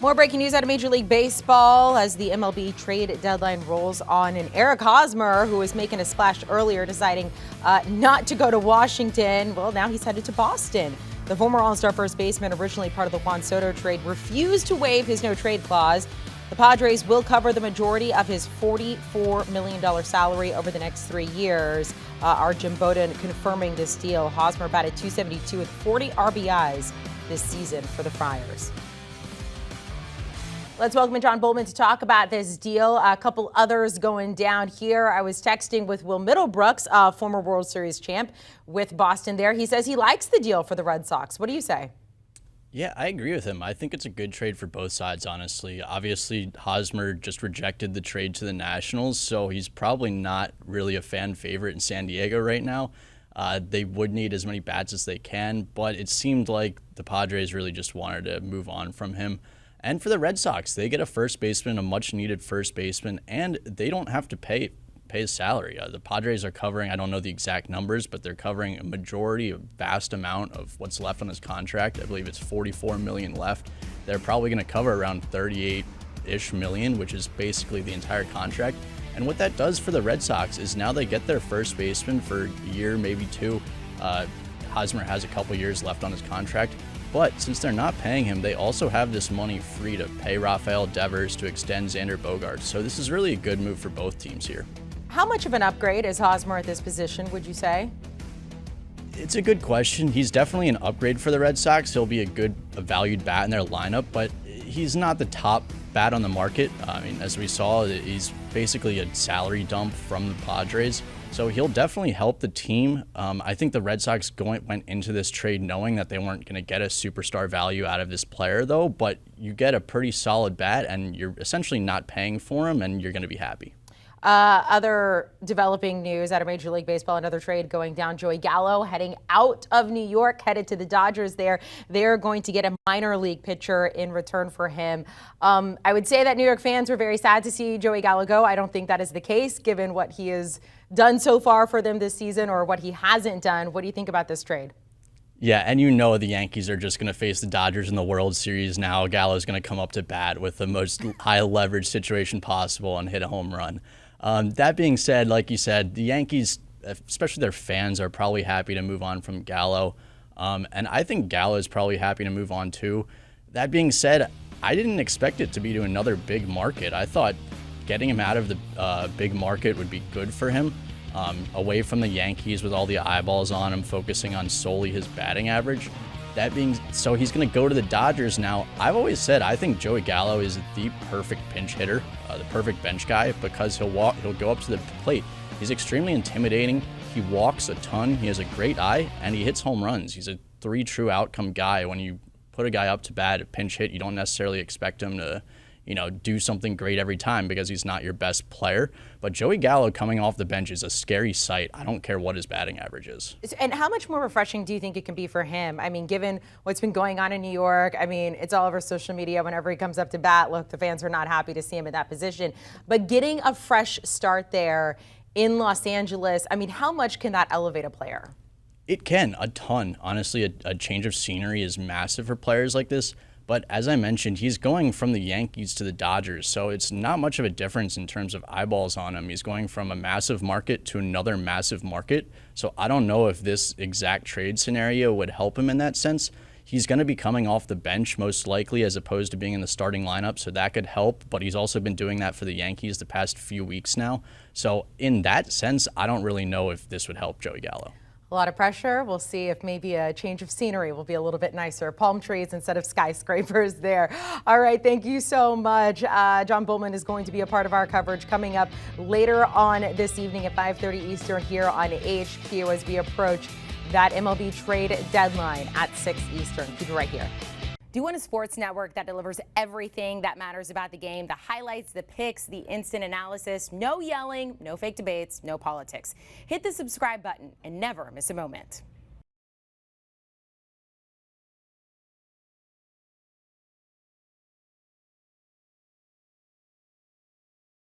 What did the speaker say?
More breaking news out of Major League Baseball as the MLB trade deadline rolls on. And Eric Hosmer, who was making a splash earlier, deciding not to go to Washington. Well, now he's headed to Boston. The former All-Star first baseman, originally part of the Juan Soto trade, refused to waive his no-trade clause. The Padres will cover the majority of his $44 million salary over the next 3 years. Our Jim Bowden confirming this deal. Hosmer batted .272 with 40 RBIs this season for the Friars. Let's welcome in John Bollman to talk about this deal. A couple others going down here. I was texting with Will Middlebrooks, former World Series champ with Boston there. He says he likes the deal for the Red Sox. What do you say? Yeah, I agree with him. I think it's a good trade for both sides, honestly. Obviously, Hosmer just rejected the trade to the Nationals, so he's probably not really a fan favorite in San Diego right now. They would need as many bats as they can, but it seemed like the Padres really just wanted to move on from him. And for the Red Sox, they get a first baseman, a much-needed first baseman, and they don't have to pay his salary. The Padres are covering, I don't know the exact numbers, but they're covering a majority, a vast amount of what's left on his contract. I believe it's $44 million left. They're probably going to cover around $38-ish million, which is basically the entire contract. And what that does for the Red Sox is now they get their first baseman for a year, maybe two. Hosmer has a couple years left on his contract. But since they're not paying him, they also have this money free to pay Rafael Devers, to extend Xander Bogaerts. So this is really a good move for both teams here. How much of an upgrade is Hosmer at this position, would you say? It's a good question. He's definitely an upgrade for the Red Sox. He'll be a valued bat in their lineup, but he's not the top bat on the market. I mean, as we saw, he's basically a salary dump from the Padres. So he'll definitely help the team. I think the Red Sox went into this trade knowing that they weren't going to get a superstar value out of this player, though. But you get a pretty solid bat, and you're essentially not paying for him, and you're going to be happy. Other developing news out of Major League Baseball, another trade going down. Joey Gallo heading out of New York, headed to the Dodgers there. They're going to get a minor league pitcher in return for him. I would say that New York fans were very sad to see Joey Gallo go. I don't think that is the case, given what he has done so far for them this season or what he hasn't done. What do you think about this trade? Yeah, and you know the Yankees are just going to face the Dodgers in the World Series now. Gallo's going to come up to bat with the most high leverage situation possible and hit a home run. That being said, like you said, the Yankees, especially their fans, are probably happy to move on from Gallo. And I think Gallo is probably happy to move on too. That being said, I didn't expect it to be to another big market. I thought getting him out of the big market would be good for him. Away from the Yankees with all the eyeballs on him, focusing on solely his batting average. So he's going to go to the Dodgers now. I've always said I think Joey Gallo is the perfect pinch hitter, the perfect bench guy, because he'll go up to the plate. He's extremely intimidating. He walks a ton. He has a great eye, and he hits home runs. He's a 3 true outcome guy. When you put a guy up to bat, a pinch hit, you don't necessarily expect him to do something great every time because he's not your best player. But Joey Gallo coming off the bench is a scary sight. I don't care what his batting average is. And how much more refreshing do you think it can be for him? I mean, given what's been going on in New York, I mean, it's all over social media whenever he comes up to bat. Look, the fans are not happy to see him in that position. But getting a fresh start there in Los Angeles, I mean, how much can that elevate a player? It can, a ton. Honestly, a change of scenery is massive for players like this. But as I mentioned, he's going from the Yankees to the Dodgers, so it's not much of a difference in terms of eyeballs on him. He's going from a massive market to another massive market. So I don't know if this exact trade scenario would help him in that sense. He's going to be coming off the bench most likely as opposed to being in the starting lineup, so that could help. But he's also been doing that for the Yankees the past few weeks now. So in that sense, I don't really know if this would help Joey Gallo. A lot of pressure. We'll see if maybe a change of scenery will be a little bit nicer. Palm trees instead of skyscrapers there. All right, thank you so much. John Bollman is going to be a part of our coverage coming up later on this evening at 5:30 Eastern here on HQ as we approach that MLB trade deadline at 6 Eastern. Keep it right here. Do you want a sports network that delivers everything that matters about the game? The highlights, the picks, the instant analysis, no yelling, no fake debates, no politics. Hit the subscribe button and never miss a moment.